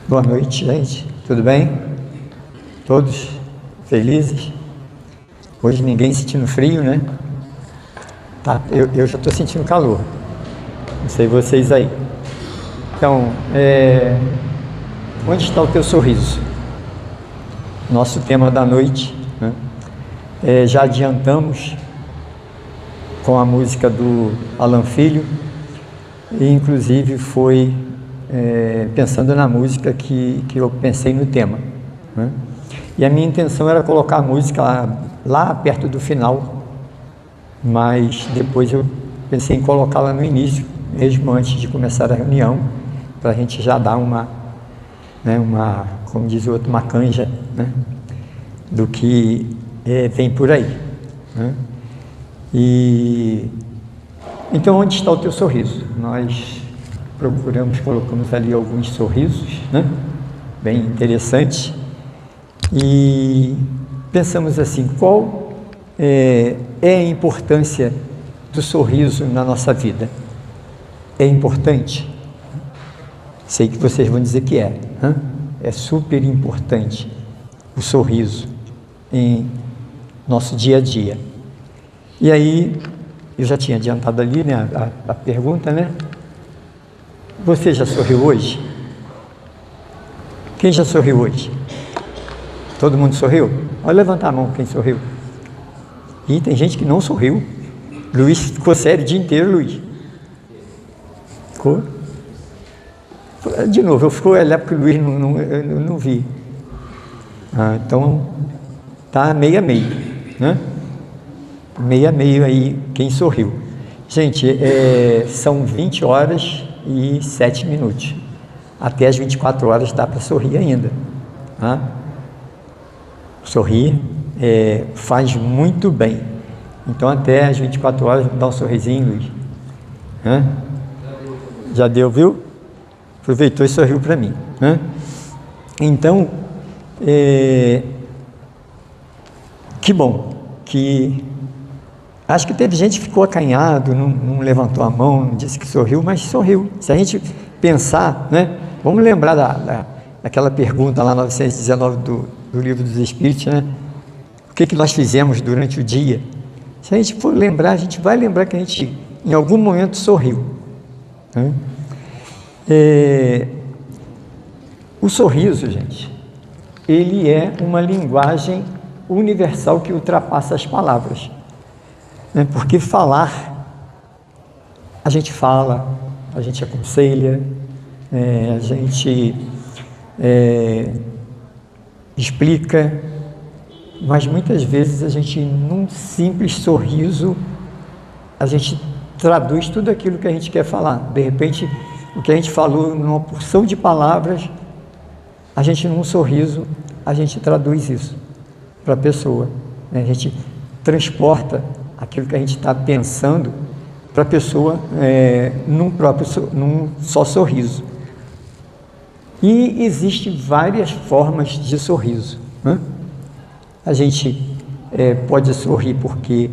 Boa noite, gente. Tudo bem? Todos felizes? Hoje ninguém sentindo frio, né? Tá, eu já estou sentindo calor. Não sei vocês aí. Então, onde está o teu sorriso? Nosso tema da noite, né? Já adiantamos com a música do Alan Filho, e inclusive foi pensando na música que eu pensei no tema, né? E a minha intenção era colocar a música lá perto do final, mas depois eu pensei em colocá-la no início, mesmo antes de começar a reunião, para a gente já dar uma, como diz o outro, uma canja, né, do que vem por aí, né? E então, onde está o teu sorriso? Nós colocamos ali alguns sorrisos, né, bem interessantes, e pensamos assim: qual é a importância do sorriso na nossa vida? É importante? Sei que vocês vão dizer que é, né? É super importante o sorriso em nosso dia a dia. E aí, eu já tinha adiantado ali, né, a pergunta, né? Você já sorriu hoje? Quem já sorriu hoje? Todo mundo sorriu? Pode levantar a mão quem sorriu. E tem gente que não sorriu. Luiz ficou sério o dia inteiro, Luiz. Ficou? De novo, eu fui olhar porque o Luiz eu não vi. Então, tá meio a meio, né? Meio a meio aí, quem sorriu. Gente, são 20 horas e 7 minutos. Até as 24 horas dá para sorrir ainda, tá? Sorrir faz muito bem. Então, até as 24 horas, dá um sorrisinho, Luiz. Já deu, viu? Aproveitou e sorriu para mim, né? Então, que bom que... Acho que teve gente que ficou acanhado, não levantou a mão, não disse que sorriu, mas sorriu. Se a gente pensar, né? Vamos lembrar daquela pergunta lá, 919 do Livro dos Espíritos, né? O que nós fizemos durante o dia? Se a gente for lembrar, a gente vai lembrar que a gente, em algum momento, sorriu, né? O sorriso, gente, ele é uma linguagem universal que ultrapassa as palavras. Porque falar, a gente fala, a gente aconselha, a gente explica, mas muitas vezes a gente, num simples sorriso, a gente traduz tudo aquilo que a gente quer falar. De repente, o que a gente falou numa porção de palavras, a gente, num sorriso, a gente traduz isso para a pessoa, né? A gente transporta aquilo que a gente está pensando para a pessoa num só sorriso. E existem várias formas de sorriso, né? A gente pode sorrir porque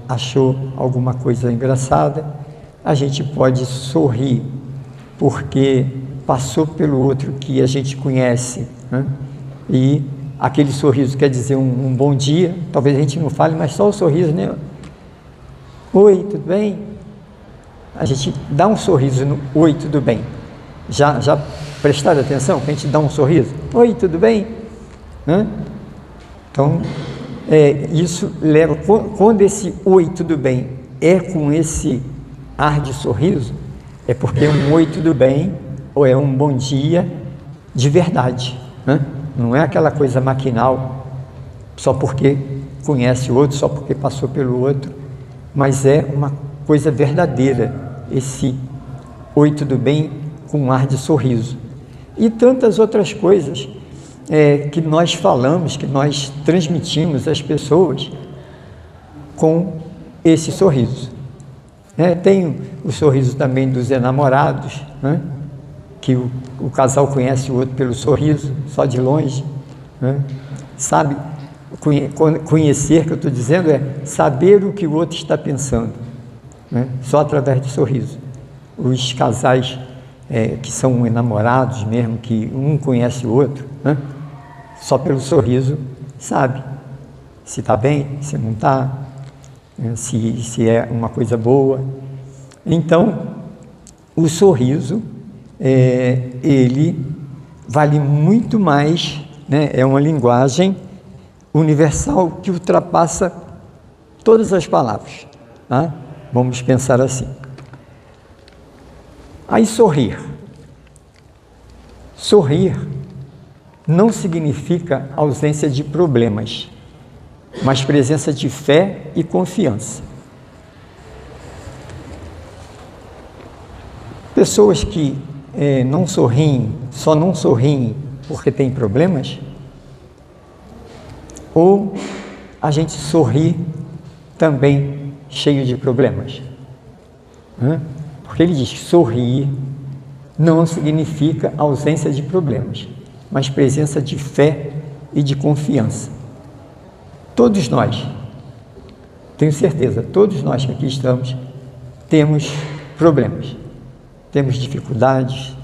achou alguma coisa engraçada, a gente pode sorrir porque passou pelo outro que a gente conhece, né? E aquele sorriso quer dizer um bom dia, talvez a gente não fale, mas só o sorriso, né? Oi, tudo bem? A gente dá um sorriso no oi, tudo bem. Já prestaram atenção que a gente dá um sorriso? Oi, tudo bem? Né? Então, isso leva, quando esse oi, tudo bem é com esse ar de sorriso, é porque é um oi, tudo bem, ou é um bom dia de verdade, né? Não é aquela coisa maquinal, só porque conhece o outro, só porque passou pelo outro, mas é uma coisa verdadeira, esse oi, tudo bem, com um ar de sorriso. E tantas outras coisas que nós falamos, que nós transmitimos às pessoas com esse sorriso. Tem o sorriso também dos enamorados, né? Que o casal conhece o outro pelo sorriso, só de longe, né? Sabe, conhecer, que eu estou dizendo, é saber o que o outro está pensando, né? Só através do sorriso. Os casais que são enamorados mesmo, que um conhece o outro, né? Só pelo sorriso sabe se está bem, se não está, se é uma coisa boa. Então, o sorriso, ele vale muito mais, né? É uma linguagem universal que ultrapassa todas as palavras, tá? Vamos pensar assim. Aí, sorrir. Sorrir não significa ausência de problemas, mas presença de fé e confiança. Pessoas que não sorriem, só não sorriem porque têm problemas, ou a gente sorri também cheio de problemas, né? Porque ele diz que sorrir não significa ausência de problemas, mas presença de fé e de confiança. Todos nós, tenho certeza, todos nós que aqui estamos, temos problemas, temos dificuldades,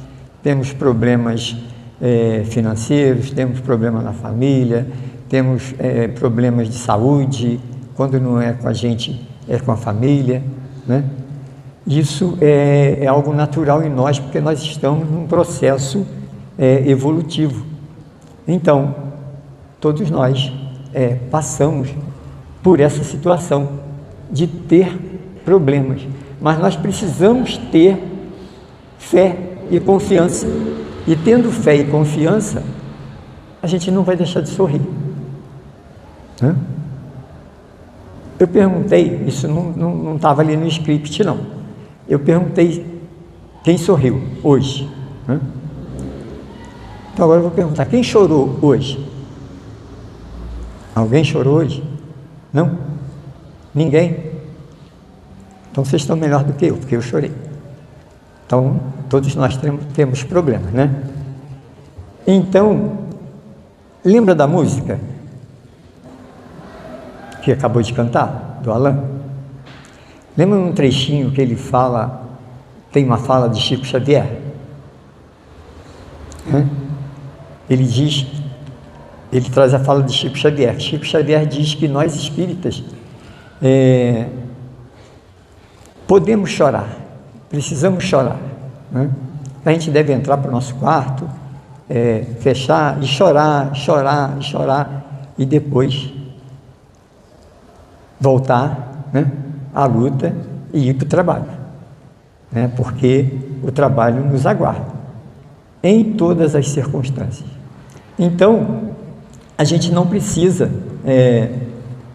temos problemas financeiros, temos problemas na família, temos problemas de saúde, quando não é com a gente, é com a família, né? Isso é algo natural em nós, porque nós estamos num processo evolutivo. Então, todos nós passamos por essa situação de ter problemas, mas nós precisamos ter fé e confiança. E tendo fé e confiança, a gente não vai deixar de sorrir, né? Eu perguntei, isso não estava ali no script, não. Eu perguntei quem sorriu hoje, né? Então agora eu vou perguntar, quem chorou hoje? Alguém chorou hoje? Não? Ninguém? Então vocês estão melhor do que eu, porque eu chorei. Então todos nós temos problemas, né? Então, lembra da música que acabou de cantar, do Alain? Lembra um trechinho que ele fala, tem uma fala de Chico Xavier? Ele diz, ele traz a fala de Chico Xavier. Chico Xavier diz que nós espíritas podemos chorar, precisamos chorar, né? A gente deve entrar para o nosso quarto, fechar e chorar, chorar, chorar, e depois voltar, né, à luta e ir para o trabalho, né? Porque o trabalho nos aguarda em todas as circunstâncias. Então, a gente não precisa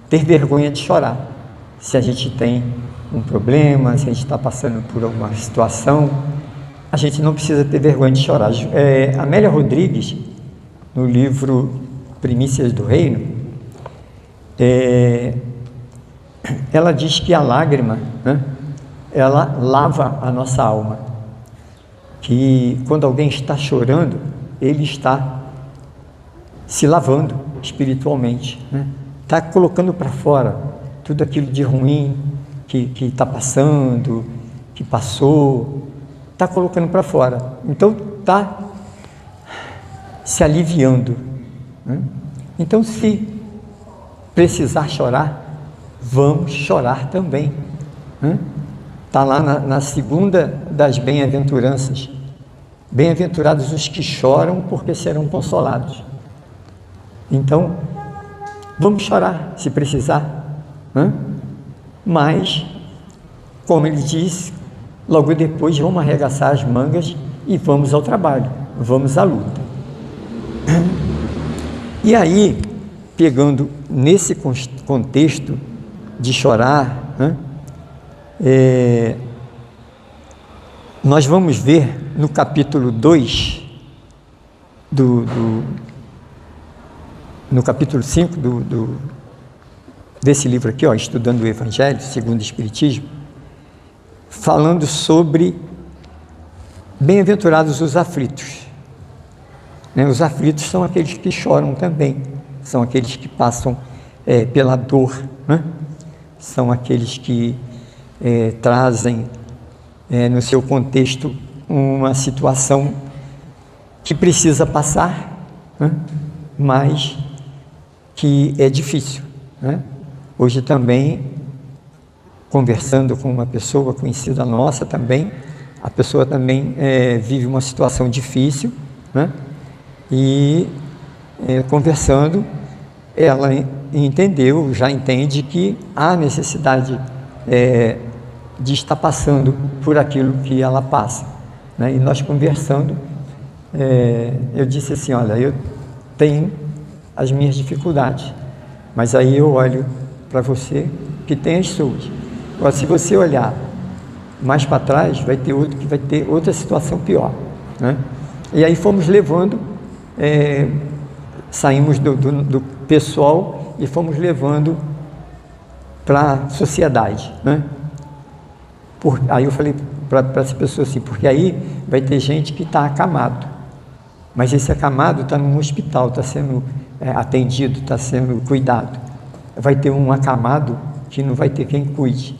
ter vergonha de chorar se a gente tem um problema, se a gente está passando por alguma situação. A gente não precisa ter vergonha de chorar. Amélia Rodrigues, no livro Primícias do Reino, ela diz que a lágrima, né, ela lava a nossa alma, que quando alguém está chorando, ele está se lavando espiritualmente, né? Está colocando para fora tudo aquilo de ruim que está passando, que passou, está colocando para fora. Então está se aliviando, né? Então, se precisar chorar, vamos chorar também, né? Está lá na segunda das bem-aventuranças: bem-aventurados os que choram, porque serão consolados. Então, vamos chorar se precisar, né? Mas, como ele disse, logo depois vamos arregaçar as mangas e vamos ao trabalho, vamos à luta. E aí, pegando nesse contexto de chorar, né, nós vamos ver no capítulo 2, no capítulo 5 desse livro aqui, Estudando o Evangelho segundo o Espiritismo, falando sobre bem-aventurados os aflitos, né? Os aflitos são aqueles que choram também, são aqueles que passam pela dor, né? São aqueles que trazem no seu contexto uma situação que precisa passar, né? Mas que é difícil, né? Hoje também, conversando com uma pessoa conhecida nossa também, a pessoa também vive uma situação difícil, né? E conversando, ela entendeu, já entende que há necessidade de estar passando por aquilo que ela passa, né? E nós conversando, eu disse assim, olha, eu tenho as minhas dificuldades, mas aí eu olho para você que tem as suas. Agora, se você olhar mais para trás, vai ter outro que vai ter outra situação pior, né? E aí fomos levando, saímos do pessoal e fomos levando para a sociedade, né? Aí eu falei para essa pessoa assim, porque aí vai ter gente que está acamado, mas esse acamado está num hospital, está sendo atendido, está sendo cuidado. Vai ter um acamado que não vai ter quem cuide.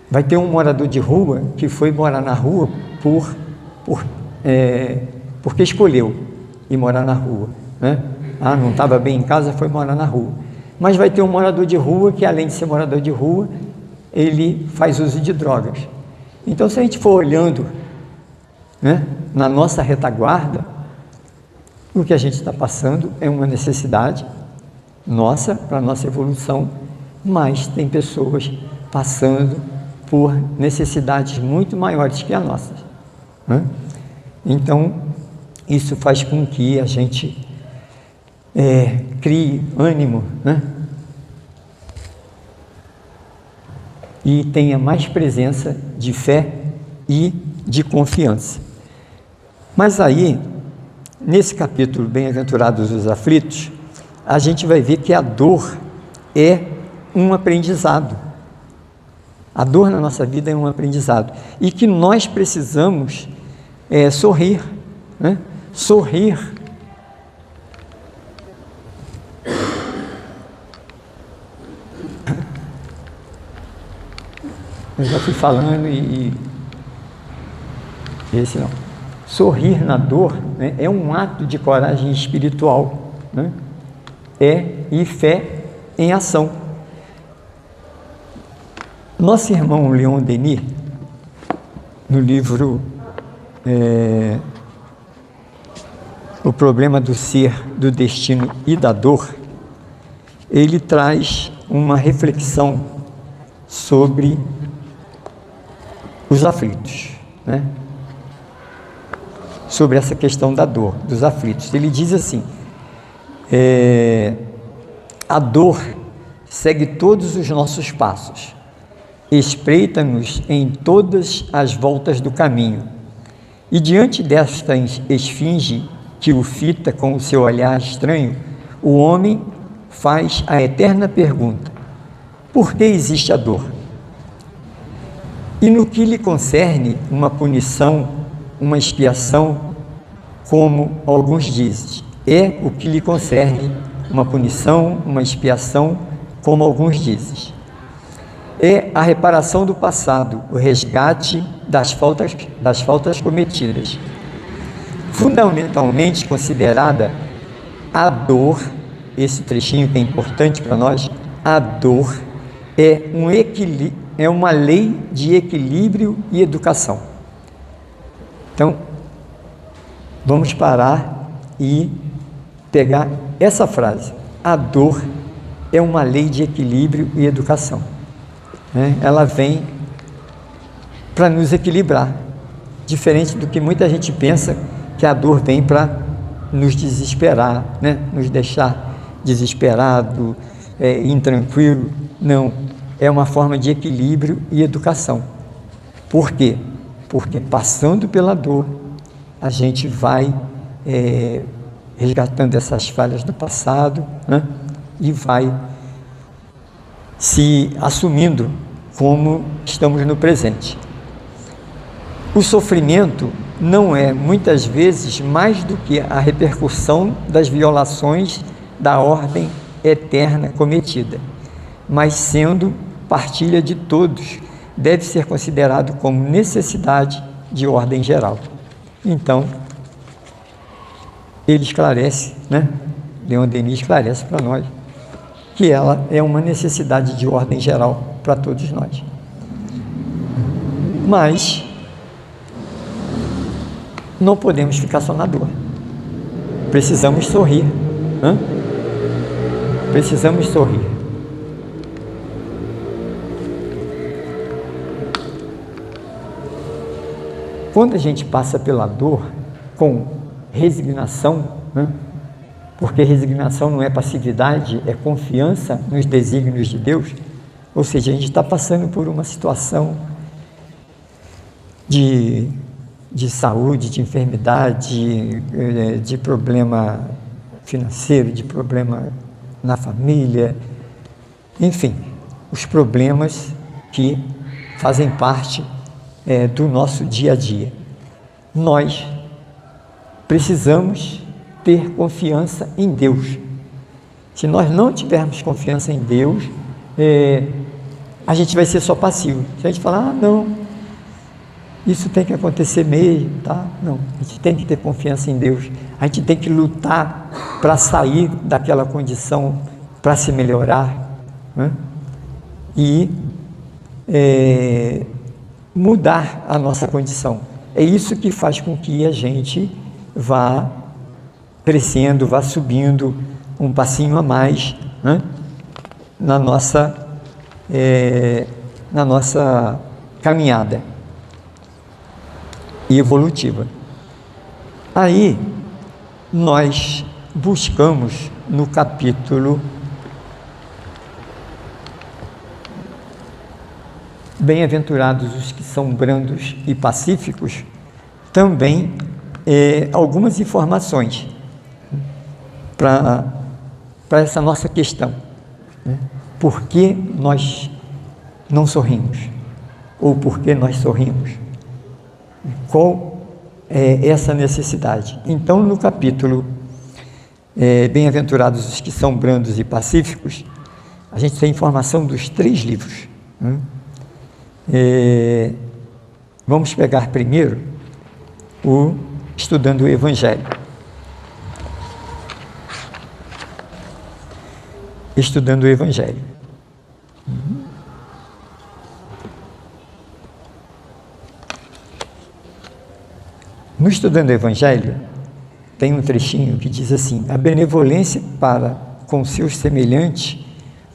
Vai ter um morador de rua que foi morar na rua porque escolheu ir morar na rua, né? Não estava bem em casa, foi morar na rua. Mas vai ter um morador de rua que, além de ser morador de rua, ele faz uso de drogas. Então, se a gente for olhando, né, na nossa retaguarda, o que a gente está passando é uma necessidade nossa, para a nossa evolução, mas tem pessoas passando por necessidades muito maiores que as nossas, né? Então, isso faz com que a gente crie ânimo, né? E tenha mais presença de fé e de confiança. Mas aí, nesse capítulo Bem-aventurados os aflitos, a gente vai ver que a dor é um aprendizado. A dor na nossa vida é um aprendizado. E que nós precisamos sorrir, né? Sorrir. Eu já fui falando e esse não. Sorrir na dor, né, é um ato de coragem espiritual, né? E fé em ação. Nosso irmão Leon Denis, no livro O Problema do Ser, do Destino e da Dor, ele traz uma reflexão sobre os aflitos, né? Sobre essa questão da dor, dos aflitos. Ele diz assim, a dor segue todos os nossos passos, espreita-nos em todas as voltas do caminho, e diante desta esfinge que o fita com o seu olhar estranho, o homem faz a eterna pergunta: por que existe a dor? E no que lhe concerne uma punição, uma expiação, como alguns dizem, é o que lhe concerne uma punição, uma expiação, como alguns dizem. É a reparação do passado, o resgate das faltas cometidas. Fundamentalmente considerada, a dor, esse trechinho que é importante para nós, a dor é uma lei de equilíbrio e educação. Então, vamos parar e pegar essa frase. A dor é uma lei de equilíbrio e educação, né? Ela vem para nos equilibrar, diferente do que muita gente pensa, que a dor vem para nos desesperar, né? Nos deixar desesperado, intranquilo. Não, é uma forma de equilíbrio e educação. Por quê? Porque passando pela dor, a gente vai resgatando essas falhas do passado, né? E vai se assumindo como estamos no presente. O sofrimento não é, muitas vezes, mais do que a repercussão das violações da ordem eterna cometida, mas sendo partilha de todos, deve ser considerado como necessidade de ordem geral. Então, ele esclarece, né? Leon Denis esclarece para nós que ela é uma necessidade de ordem geral para todos nós. Mas não podemos ficar só na dor. Precisamos sorrir. Precisamos sorrir. Quando a gente passa pela dor com resignação, porque resignação não é passividade, é confiança nos desígnios de Deus, ou seja, a gente está passando por uma situação de saúde, de enfermidade, de problema financeiro, de problema na família, enfim, os problemas que fazem parte do nosso dia a dia. Nós precisamos ter confiança em Deus. Se nós não tivermos confiança em Deus, a gente vai ser só passivo. Se a gente falar, não, isso tem que acontecer mesmo, tá? Não, a gente tem que ter confiança em Deus. A gente tem que lutar para sair daquela condição, para se melhorar, e mudar a nossa condição. É isso que faz com que a gente vá crescendo, vá subindo um passinho a mais, na nossa caminhada evolutiva. Aí nós buscamos no capítulo Bem-aventurados os que são brandos e pacíficos, também algumas informações para essa nossa questão. Por que nós não sorrimos? Ou por que nós sorrimos? Qual é essa necessidade? Então, no capítulo Bem-aventurados os que são brandos e pacíficos, a gente tem informação dos 3 livros. Vamos pegar primeiro o Estudando o Evangelho. Estudando o Evangelho. No Estudando o Evangelho, tem um trechinho que diz assim: a benevolência para com seus semelhantes,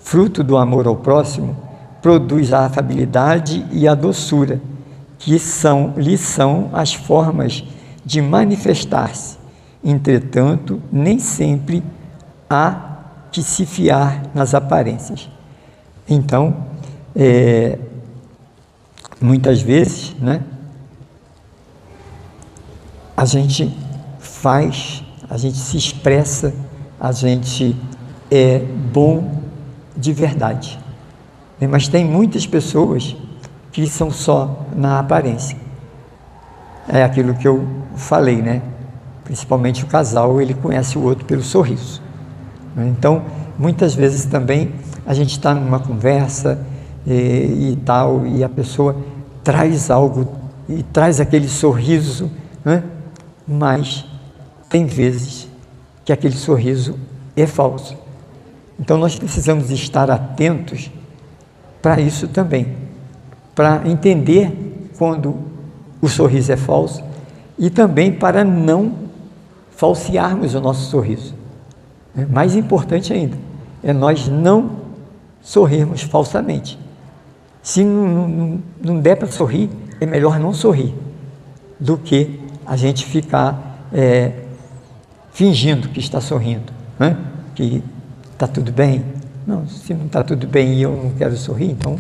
fruto do amor ao próximo, produz a afabilidade e a doçura, que lhe são as formas de manifestar-se. Entretanto, nem sempre há que se fiar nas aparências. Então, muitas vezes, a gente a gente se expressa, a gente é bom de verdade. Mas tem muitas pessoas que são só na aparência. É aquilo que eu falei, Principalmente o casal, ele conhece o outro pelo sorriso. Então, muitas vezes também a gente está numa conversa e tal, e a pessoa traz algo, e traz aquele sorriso, mas tem vezes que aquele sorriso é falso. Então, nós precisamos estar atentos para isso também, para entender quando o sorriso é falso e também para não falsearmos o nosso sorriso. Mais importante ainda, é nós não sorrirmos falsamente. Se não der para sorrir, é melhor não sorrir do que a gente ficar fingindo que está sorrindo, que está tudo bem. Não, se não está tudo bem e eu não quero sorrir, então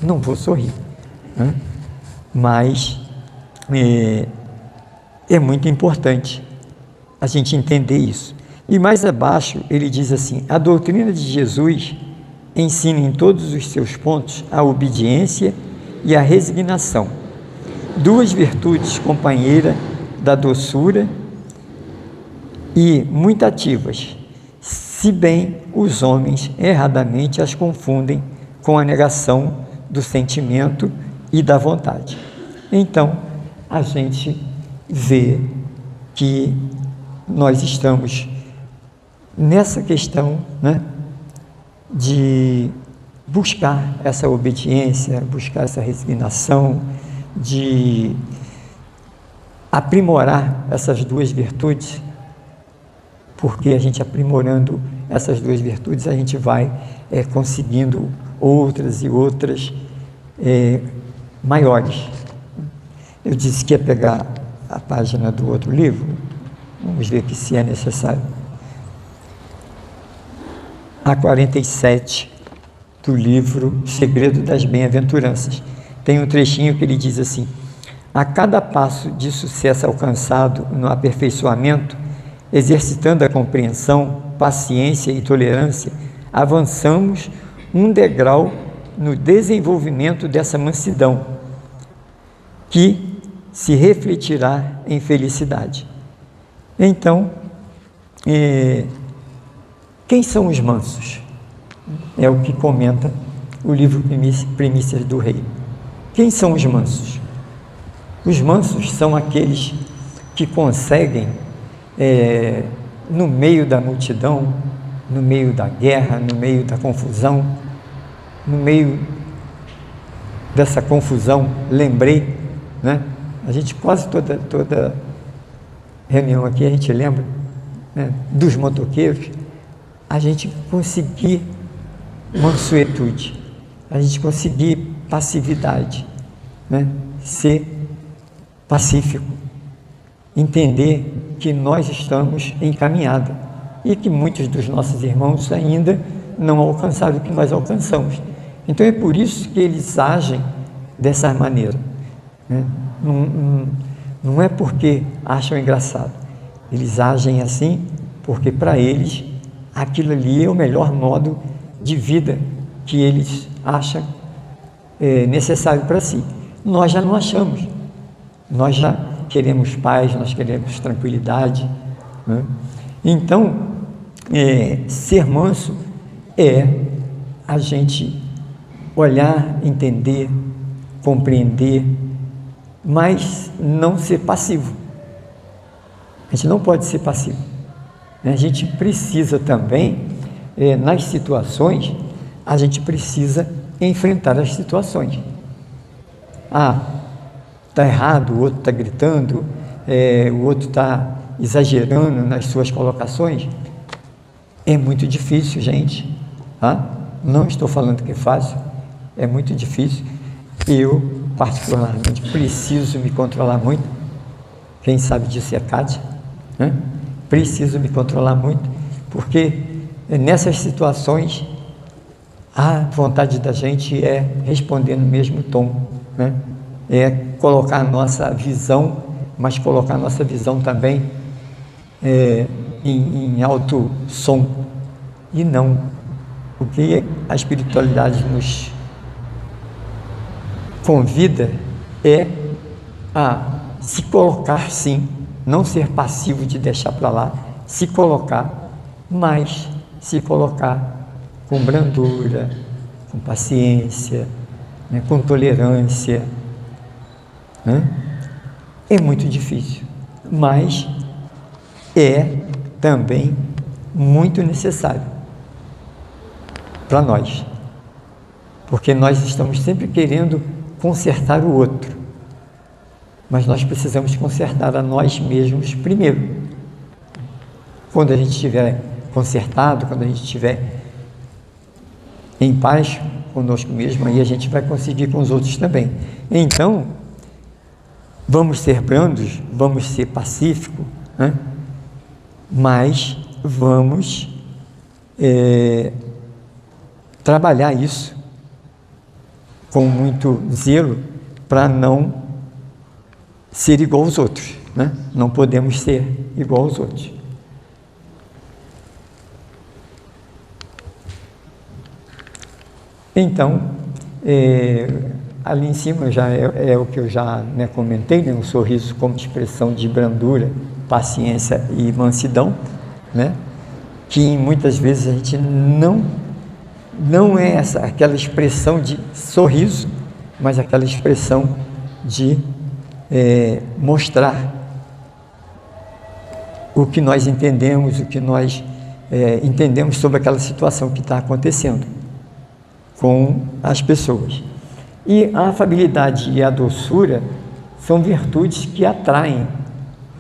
não vou sorrir. Mas é muito importante a gente entender isso. E mais abaixo ele diz assim: a doutrina de Jesus ensina em todos os seus pontos a obediência e a resignação, 2 virtudes companheiras da doçura e muito ativas, se bem os homens erradamente as confundem com a negação do sentimento e da vontade. Então, a gente vê que nós estamos nessa questão, né, de buscar essa obediência, buscar essa resignação, de aprimorar essas duas virtudes, porque a gente aprimorando essas duas virtudes, a gente vai conseguindo outras e outras maiores. Eu disse que ia pegar a página do outro livro, vamos ver aqui se é necessário. A 47 do livro Segredo das Bem-aventuranças. Tem um trechinho que ele diz assim: a cada passo de sucesso alcançado no aperfeiçoamento, exercitando a compreensão, paciência e tolerância, avançamos um degrau no desenvolvimento dessa mansidão, que se refletirá em felicidade. Então, quem são os mansos? É o que comenta o livro Primícias do Rei. Quem são os mansos? Os mansos são aqueles que conseguem, no meio da multidão, no meio da guerra, no meio da confusão, no meio dessa confusão, lembrei, né? A gente quase toda reunião aqui, a gente lembra, né, dos motoqueiros, a gente conseguir mansuetude, a gente conseguir passividade, né? Ser pacífico, entender que nós estamos em caminhada e que muitos dos nossos irmãos ainda não alcançaram o que nós alcançamos. Então é por isso que eles agem dessa maneira, né? Não é porque acham engraçado, eles agem assim porque para eles aquilo ali é o melhor modo de vida que eles acham necessário para si. Nós já não achamos, nós já queremos paz, nós queremos tranquilidade, né? Então, ser manso é a gente olhar, entender, compreender, mas não ser passivo. A gente não pode ser passivo. A gente precisa também, nas situações, a gente precisa enfrentar as situações. Está errado, o outro está gritando, o outro está exagerando nas suas colocações. É muito difícil, gente. Não estou falando que é fácil, é muito difícil. Eu, particularmente, preciso me controlar muito. Quem sabe disso é a Cátia, né? Preciso me controlar muito, porque nessas situações a vontade da gente é responder no mesmo tom, né? É colocar a nossa visão, mas colocar a nossa visão também em alto som, e não o que a espiritualidade nos convida é a se colocar, sim, não ser passivo de deixar para lá, se colocar, mas se colocar com brandura, com paciência, né, com tolerância, né? É muito difícil, mas é também muito necessário para nós, porque nós estamos sempre querendo consertar o outro, mas nós precisamos consertar a nós mesmos primeiro. Quando a gente estiver consertado, quando a gente estiver em paz conosco mesmo, aí a gente vai conseguir com os outros também. Então, vamos ser brandos, vamos ser pacíficos, né? Mas vamos trabalhar isso com muito zelo para não ser igual aos outros, né? Não podemos ser igual aos outros. Então, ali em cima já é o que eu já comentei, né? Um sorriso como expressão de brandura, paciência e mansidão, né? Que muitas vezes a gente não é aquela expressão de sorriso, mas aquela expressão de mostrar o que nós entendemos, o que nós entendemos sobre aquela situação que está acontecendo com as pessoas. E a afabilidade e a doçura são virtudes que atraem,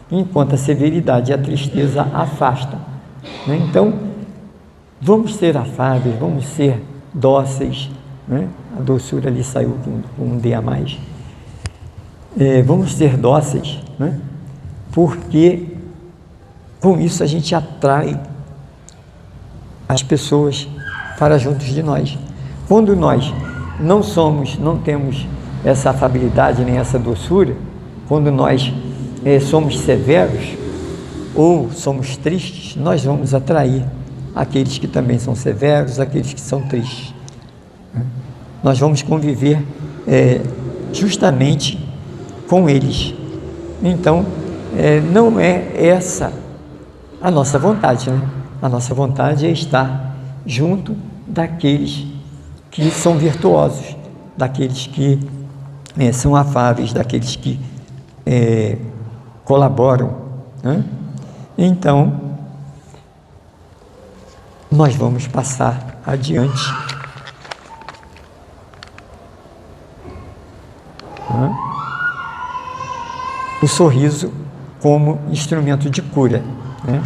enquanto a severidade e a tristeza afastam, né? Então, vamos ser afáveis, vamos ser dóceis, né? A doçura ali saiu com um D a mais. Vamos ser dóceis, né? Porque com isso a gente atrai as pessoas para juntos de nós. Quando nós não temos essa afabilidade nem essa doçura, quando nós somos severos ou somos tristes, nós vamos atrair aqueles que também são severos, aqueles que são tristes. Nós vamos conviver justamente com eles. Então, não é essa a nossa vontade, né? A nossa vontade é estar junto daqueles que são virtuosos, daqueles que são afáveis, daqueles que colaboram, né? Então, nós vamos passar adiante. O sorriso como instrumento de cura, né?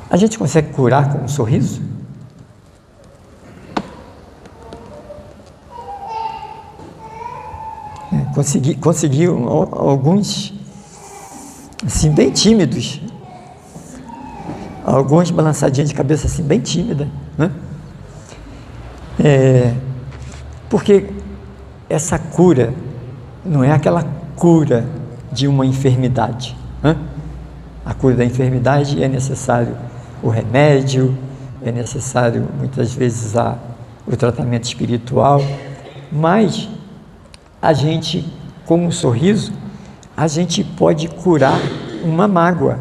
A gente consegue curar com um sorriso? Consegui alguns, assim, bem tímidos, algumas balançadinhas de cabeça, assim, bem tímida, né? Porque essa cura não é aquela cura de uma enfermidade, né? A cura da enfermidade é necessário o remédio, é necessário muitas vezes o tratamento espiritual, mas a gente, com um sorriso, a gente pode curar uma mágoa.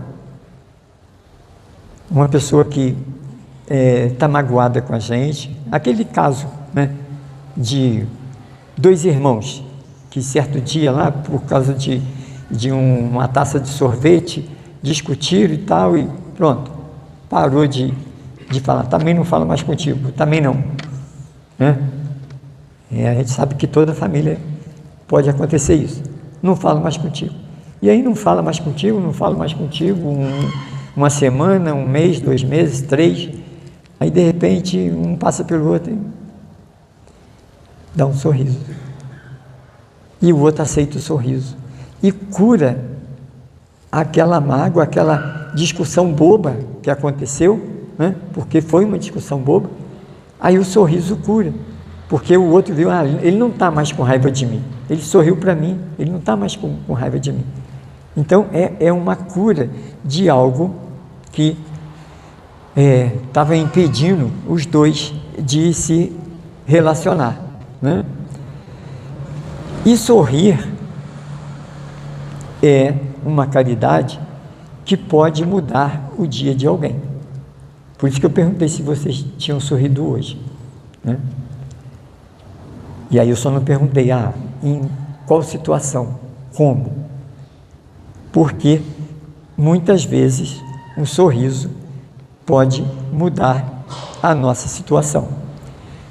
Uma pessoa que está magoada com a gente, aquele caso, né, de dois irmãos que certo dia lá, por causa de uma taça de sorvete, discutiram e tal, e pronto, parou de falar, também não falo mais contigo, também não, né? A gente sabe que toda família pode acontecer isso, não falo mais contigo, e aí não fala mais contigo, não falo mais contigo, uma semana, um mês, 2 meses, 3, aí de repente um passa pelo outro e dá um sorriso, e o outro aceita o sorriso, e cura aquela mágoa, aquela discussão boba que aconteceu, né? Porque foi uma discussão boba, aí o sorriso cura, porque o outro viu, ele não está mais com raiva de mim, ele sorriu para mim, ele não está mais com raiva de mim. Então é uma cura de algo que estava impedindo os dois de se relacionar, né? E sorrir é uma caridade que pode mudar o dia de alguém. Por isso que eu perguntei se vocês tinham sorrido hoje, né? E aí eu só não perguntei, em qual situação, como? Porque muitas vezes um sorriso pode mudar a nossa situação.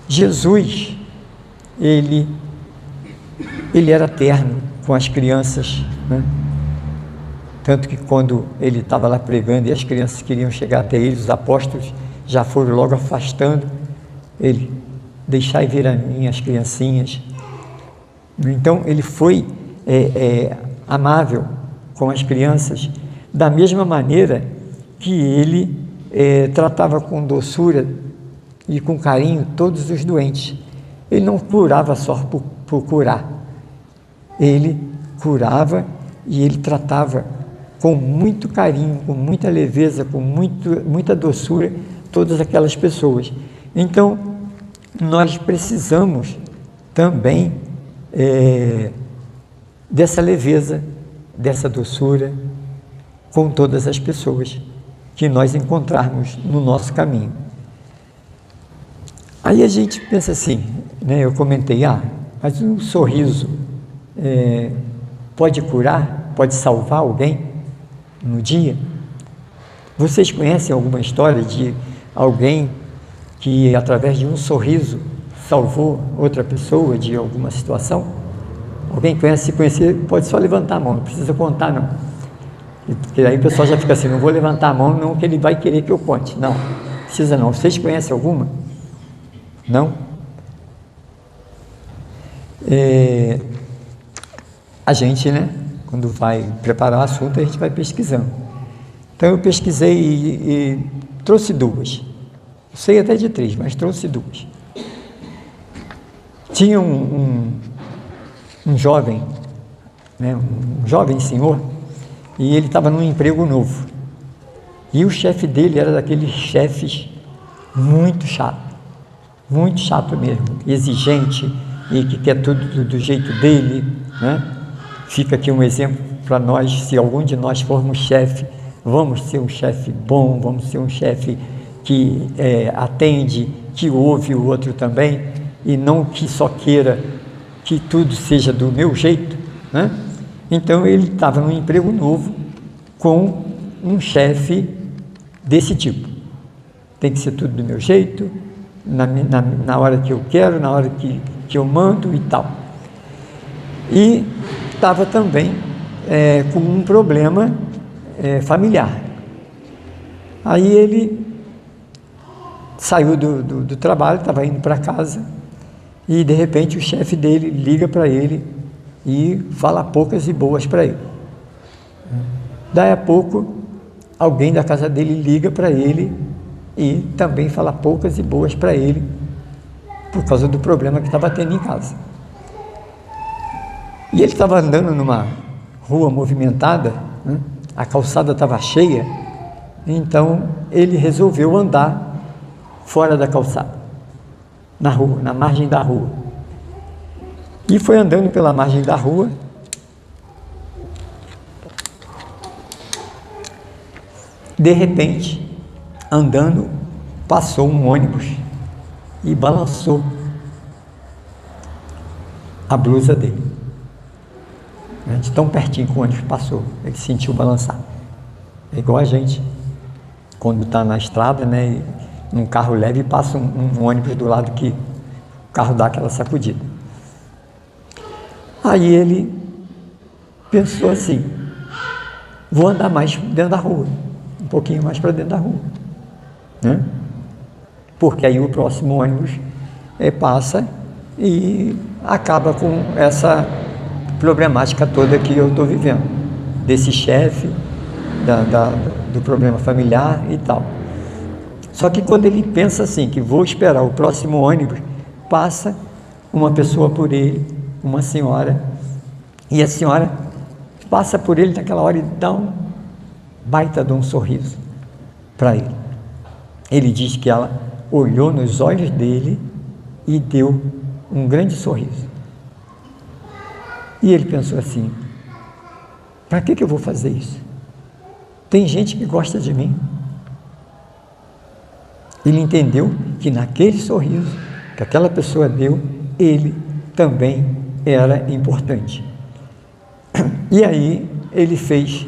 Jesus, ele era terno com as crianças, né? Tanto que quando ele estava lá pregando e as crianças queriam chegar até ele, os apóstolos já foram logo afastando ele. Deixai vir a mim as criancinhas. Então ele foi amável com as crianças, da mesma maneira que ele tratava com doçura e com carinho todos os doentes. Ele não curava só por curar, ele curava e ele tratava com muito carinho, com muita leveza, com muita doçura todas aquelas pessoas. Então nós precisamos também dessa leveza, dessa doçura com todas as pessoas que nós encontrarmos no nosso caminho. Aí a gente pensa assim, né? Eu comentei, mas um sorriso pode curar, pode salvar alguém no dia? Vocês conhecem alguma história de alguém que, através de um sorriso, salvou outra pessoa de alguma situação? Alguém conhece? Se conhecer, pode só levantar a mão, não precisa contar, não. Porque aí o pessoal já fica assim, não vou levantar a mão, não, que ele vai querer que eu conte. Não, precisa não. Vocês conhecem alguma? Não? A gente, né, quando vai preparar o assunto, a gente vai pesquisando. Então eu pesquisei e trouxe duas. Sei até de 3, mas trouxe 2. Tinha um jovem, né, um jovem senhor, e ele estava num emprego novo. E o chefe dele era daqueles chefes muito chato mesmo, exigente, e que quer tudo do jeito dele, né? Fica aqui um exemplo para nós, se algum de nós formos chefe, vamos ser um chefe bom, vamos ser um chefe que atende, que ouve o outro também, e não que só queira que tudo seja do meu jeito, né? Então ele estava num emprego novo com um chefe desse tipo. Tem que ser tudo do meu jeito, na hora que eu quero, na hora que eu mando e tal. E estava também com um problema familiar. Aí ele saiu do trabalho, estava indo para casa, e de repente o chefe dele liga para ele e fala poucas e boas para ele. Daí a pouco, alguém da casa dele liga para ele e também fala poucas e boas para ele, por causa do problema que estava tendo em casa. E ele estava andando numa rua movimentada, né? A calçada estava cheia, então ele resolveu andar fora da calçada, na rua, na margem da rua. E foi andando pela margem da rua. De repente, andando, passou um ônibus e balançou a blusa dele. De tão pertinho que o ônibus passou, ele sentiu balançar. É igual a gente, quando está na estrada, né, e num carro leve, passa um ônibus do lado que o carro dá aquela sacudida. Aí ele pensou assim, vou andar mais dentro da rua, um pouquinho mais para dentro da rua, né? Porque aí o próximo ônibus passa e acaba com essa problemática toda que eu estou vivendo, desse chefe, do problema familiar e tal. Só que quando ele pensa assim, que vou esperar o próximo ônibus, passa uma pessoa por ele, uma senhora, e a senhora passa por ele naquela hora e dá um baita de um sorriso para ele. Ele diz que ela olhou nos olhos dele e deu um grande sorriso. E ele pensou assim, para que eu vou fazer isso? Tem gente que gosta de mim. Ele entendeu que naquele sorriso que aquela pessoa deu, ele também era importante. E aí ele fez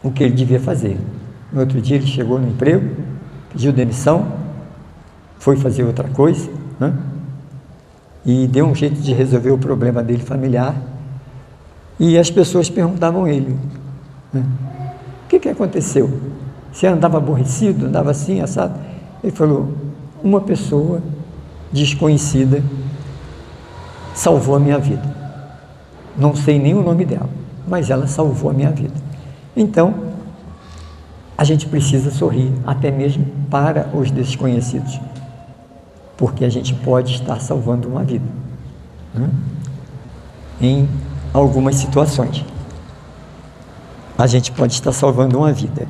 o que ele devia fazer. No outro dia ele chegou no emprego, pediu demissão, foi fazer outra coisa, né? E deu um jeito de resolver o problema dele familiar. E as pessoas perguntavam a ele, né? O que aconteceu? Você andava aborrecido, andava assim, assado? Ele falou, uma pessoa desconhecida salvou a minha vida. Não sei nem o nome dela, mas ela salvou a minha vida. Então, a gente precisa sorrir, até mesmo para os desconhecidos, porque a gente pode estar salvando uma vida, né? Em algumas situações, a gente pode estar salvando uma vida.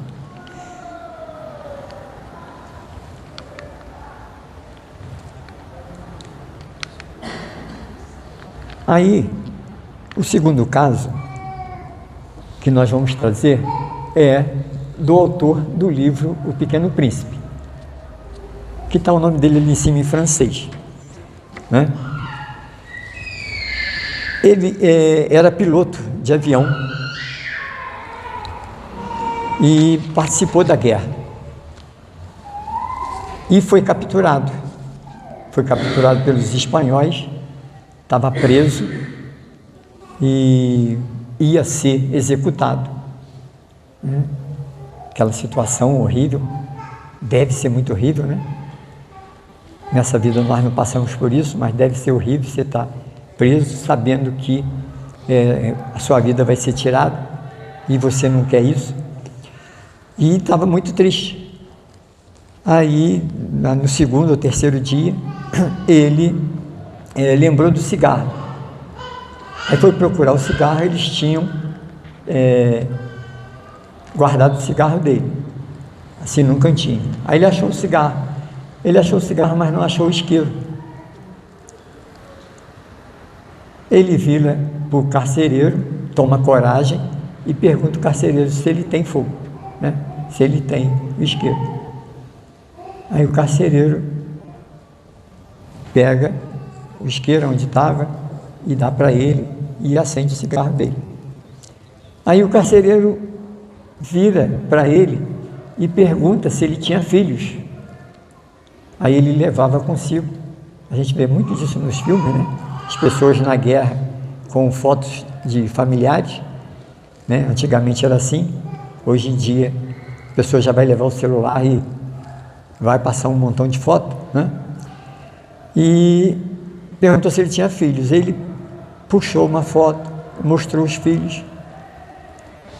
Aí, o segundo caso que nós vamos trazer é do autor do livro O Pequeno Príncipe, que está o nome dele ali em cima em francês, né? Ele era piloto de avião e participou da guerra e foi capturado pelos espanhóis, estava preso e ia ser executado. Aquela situação horrível, deve ser muito horrível, né? Nessa vida nós não passamos por isso, mas deve ser horrível você estar preso sabendo que a sua vida vai ser tirada e você não quer isso. E estava muito triste. Aí, no segundo ou terceiro dia, ele lembrou do cigarro. Aí foi procurar o cigarro, eles tinham guardado o cigarro dele, assim num cantinho. Aí ele achou o cigarro, mas não achou o isqueiro. Ele vira para o carcereiro, toma coragem e pergunta ao carcereiro se ele tem fogo, né? Se ele tem o isqueiro. Aí o carcereiro pega o isqueiro onde estava e dá para ele e acende o cigarro dele. Aí o carcereiro vira para ele e pergunta se ele tinha filhos. Aí ele levava consigo. A gente vê muito disso nos filmes, né? As pessoas na guerra com fotos de familiares, né? Antigamente era assim. Hoje em dia a pessoa já vai levar o celular e vai passar um montão de fotos, né? E perguntou se ele tinha filhos. Ele puxou uma foto, mostrou os filhos.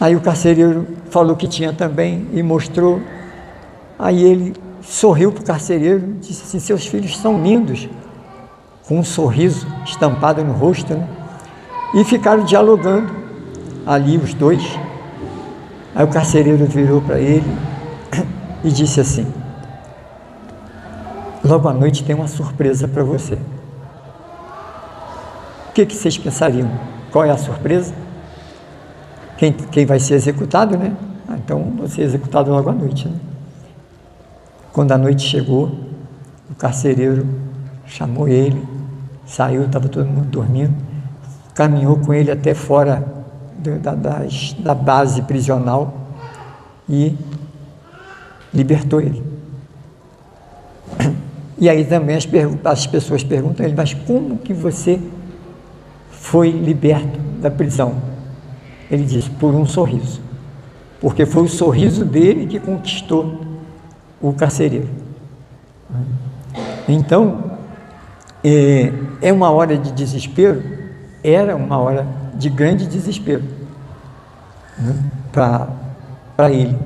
Aí o carcereiro falou que tinha também e mostrou. Aí ele sorriu para o carcereiro, disse assim: seus filhos são lindos, com um sorriso estampado no rosto, né? E ficaram dialogando ali os dois. Aí o carcereiro virou para ele e disse assim: logo à noite tem uma surpresa para você. O que vocês pensariam? Qual é a surpresa? Quem vai ser executado, né? Então vai ser executado logo à noite, né? Quando a noite chegou, o carcereiro chamou ele, saiu, estava todo mundo dormindo, caminhou com ele até fora da base prisional e libertou ele. E aí também as pessoas perguntam a ele: mas como que você foi liberto da prisão? Ele diz: por um sorriso, porque foi o sorriso dele que conquistou o carcereiro. Então, é uma hora de desespero, era uma hora de grande desespero, né, para ele.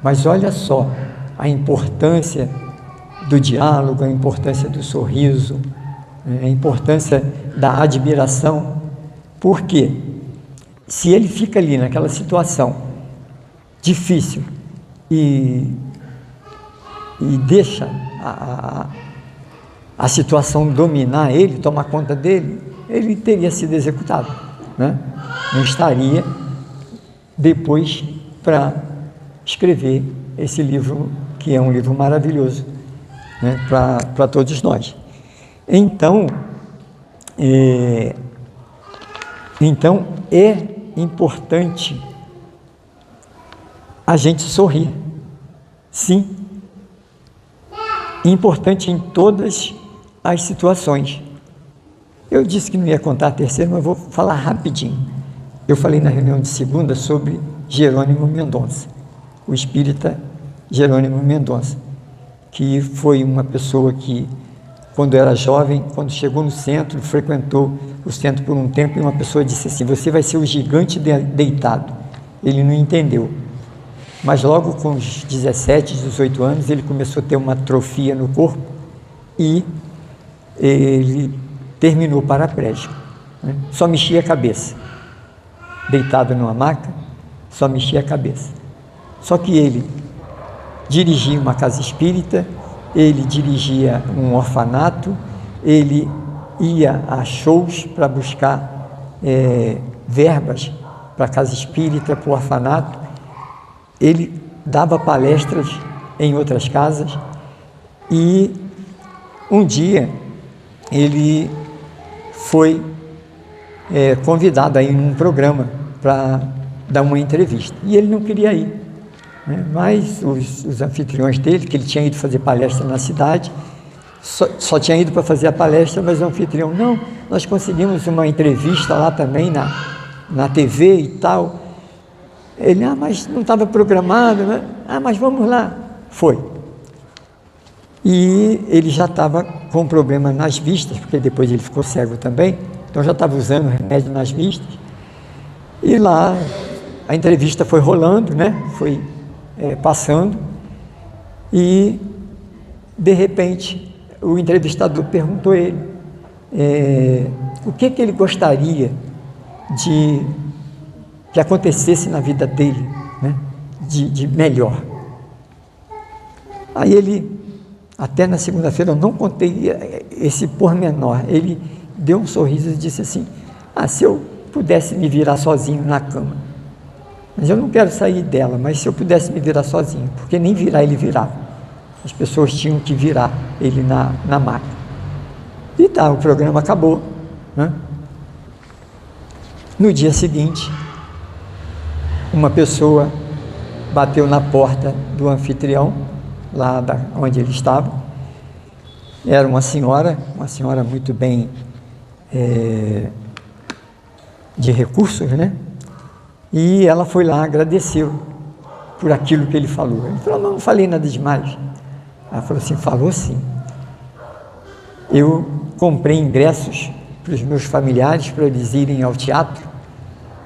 Mas olha só a importância do diálogo, a importância do sorriso, a importância da admiração. Por quê? Se ele fica ali naquela situação difícil e deixa a situação dominar ele, tomar conta dele, ele teria sido executado, né? Não estaria depois para escrever esse livro, que é um livro maravilhoso, né, para todos nós. Então é importante a gente sorrir, sim. Importante em todas as situações. Eu disse que não ia contar a terceira, mas vou falar rapidinho. Eu falei na reunião de segunda sobre Jerônimo Mendonça, o espírita Jerônimo Mendonça, que foi uma pessoa que, quando era jovem, quando chegou no centro, frequentou o centro por um tempo, e uma pessoa disse assim: você vai ser o gigante deitado. Ele não entendeu. Mas logo com os 17, 18 anos, ele começou a ter uma atrofia no corpo e ele terminou paraplégico, né? Só mexia a cabeça. Deitado numa maca, só mexia a cabeça. Só que ele dirigia uma casa espírita, ele dirigia um orfanato, ele ia a shows para buscar verbas para a casa espírita, para o orfanato. Ele dava palestras em outras casas e um dia ele foi convidado a ir num programa para dar uma entrevista. E ele não queria ir, né? Mas os anfitriões dele, que ele tinha ido fazer palestra na cidade, só tinha ido para fazer a palestra, mas o anfitrião, não, nós conseguimos uma entrevista lá também na TV e tal. Ele, mas não estava programado, né? Mas vamos lá. Foi. E ele já estava com problema nas vistas, porque depois ele ficou cego também, então já estava usando remédio nas vistas. E lá a entrevista foi rolando, né? Foi passando, e de repente o entrevistador perguntou a ele o que ele gostaria que acontecesse na vida dele, né? de melhor. Aí ele, até na segunda-feira, eu não contei esse pormenor, ele deu um sorriso e disse assim, se eu pudesse me virar sozinho na cama, mas eu não quero sair dela, mas se eu pudesse me virar sozinho, porque nem virar ele virava. As pessoas tinham que virar ele na maca. E o programa acabou, né? No dia seguinte, uma pessoa bateu na porta do anfitrião, lá onde ele estava. Era uma senhora muito bem de recursos, né? E ela foi lá, agradeceu por aquilo que ele falou. Ele falou, não falei nada demais. Ela falou assim, falou sim. Eu comprei ingressos para os meus familiares, para eles irem ao teatro,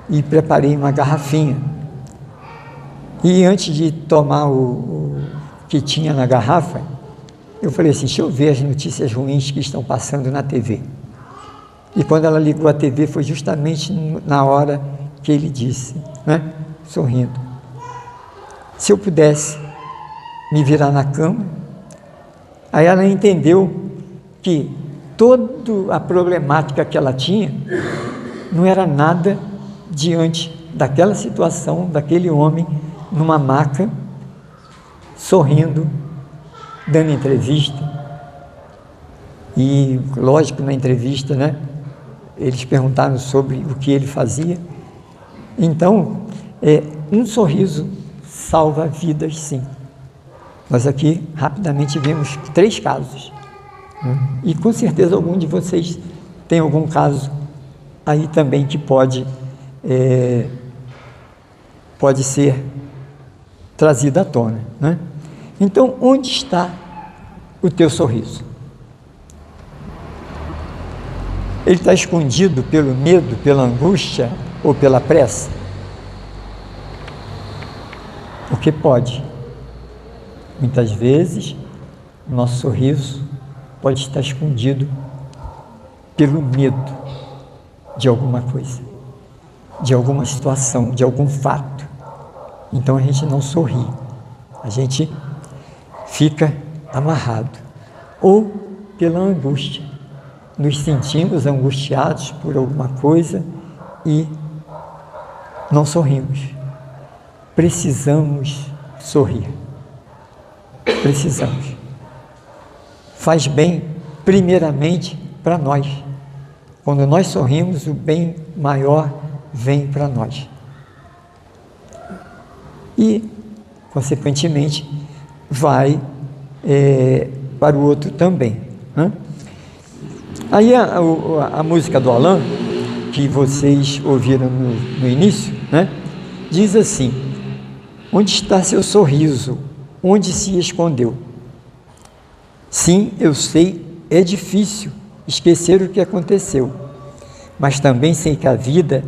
e preparei uma garrafinha. E antes de tomar o que tinha na garrafa, eu falei assim, deixa eu ver as notícias ruins que estão passando na TV. E quando ela ligou a TV, foi justamente na hora que ele disse, né, sorrindo, se eu pudesse me virar na cama. Aí ela entendeu que toda a problemática que ela tinha não era nada diante daquela situação, daquele homem numa maca, sorrindo, dando entrevista. E, lógico, na entrevista, né, eles perguntaram sobre o que ele fazia. Então, um sorriso salva vidas, sim. Nós aqui, rapidamente, vimos 3 casos. E, com certeza, algum de vocês tem algum caso aí também que pode ser trazido à tona, né? Então, onde está o teu sorriso? Ele está escondido pelo medo, pela angústia ou pela pressa? Porque pode. Muitas vezes, o nosso sorriso pode estar escondido pelo medo de alguma coisa, de alguma situação, de algum fato. Então a gente não sorri, a gente fica amarrado. Ou pela angústia, nos sentimos angustiados por alguma coisa e não sorrimos. Precisamos sorrir. Precisamos. Faz bem, primeiramente, para nós. Quando nós sorrimos, o bem maior vem para nós. E, consequentemente, vai para o outro também, né? Aí a música do Alain, que vocês ouviram no início, né, diz assim: onde está seu sorriso? Onde se escondeu? Sim, eu sei, é difícil esquecer o que aconteceu, mas também sei que a vida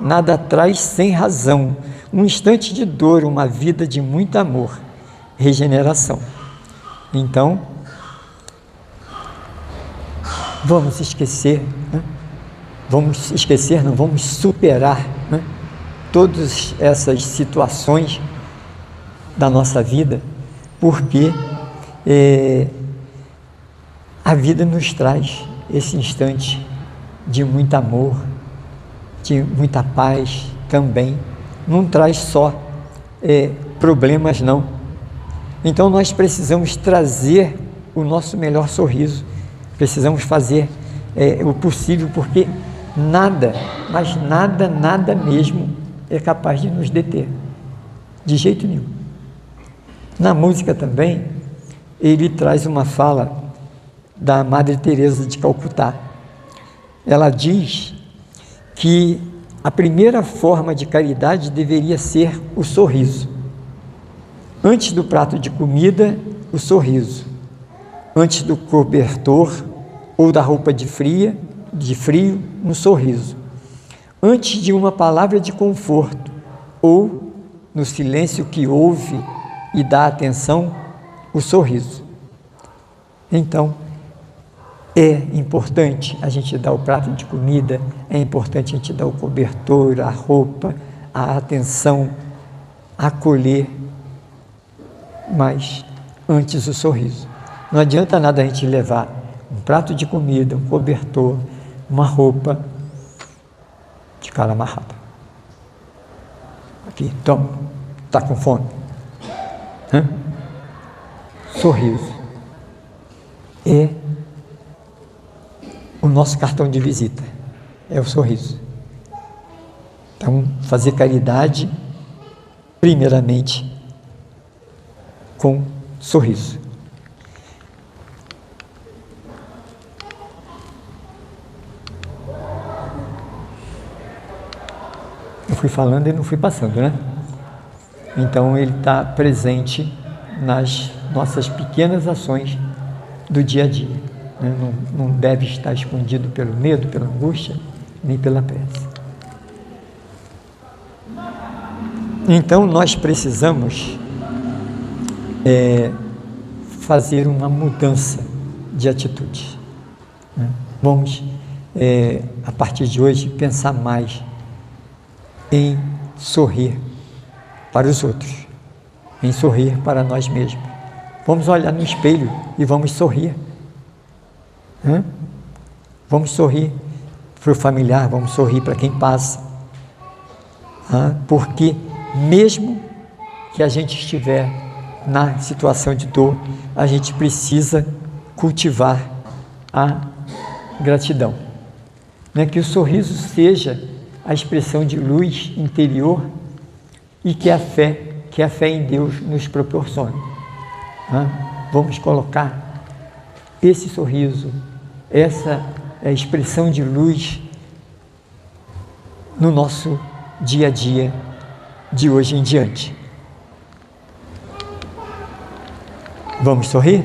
nada traz sem razão, um instante de dor, uma vida de muito amor, regeneração. Então, vamos esquecer, né? Vamos superar, né, todas essas situações da nossa vida, porque a vida nos traz esse instante de muito amor, de muita paz também, não traz só problemas, não. Então nós precisamos trazer o nosso melhor sorriso, precisamos fazer o possível, porque nada, mas nada, nada mesmo é capaz de nos deter, de jeito nenhum. Na música também, ele traz uma fala da Madre Teresa de Calcutá. Ela diz que a primeira forma de caridade deveria ser o sorriso. Antes do prato de comida, o sorriso. Antes do cobertor ou da roupa de frio, um sorriso. Antes de uma palavra de conforto ou no silêncio que ouve e dá atenção, o sorriso. Então, é importante a gente dar o prato de comida, é importante a gente dar o cobertor, a roupa, a atenção, acolher, mas antes o sorriso. Não adianta nada a gente levar um prato de comida, um cobertor, uma roupa de cara amarrada. Aqui, toma, está com fome? Sorriso é o nosso cartão de visita, é o sorriso. Então, fazer caridade, primeiramente, com sorriso. Eu fui falando e não fui passando, né? Então, ele está presente nas nossas pequenas ações do dia a dia. Né? Não deve estar escondido pelo medo, pela angústia, nem pela pressa. Então, nós precisamos fazer uma mudança de atitude. Né? Vamos, a partir de hoje, pensar mais em sorrir para os outros, em sorrir para nós mesmos. Vamos olhar no espelho e vamos sorrir. Vamos sorrir para o familiar, vamos sorrir para quem passa. Porque mesmo que a gente estiver na situação de dor, a gente precisa cultivar a gratidão. Né? Que o sorriso seja a expressão de luz interior e que a fé em Deus nos proporcione. Vamos colocar esse sorriso, essa expressão de luz no nosso dia a dia de hoje em diante. Vamos sorrir?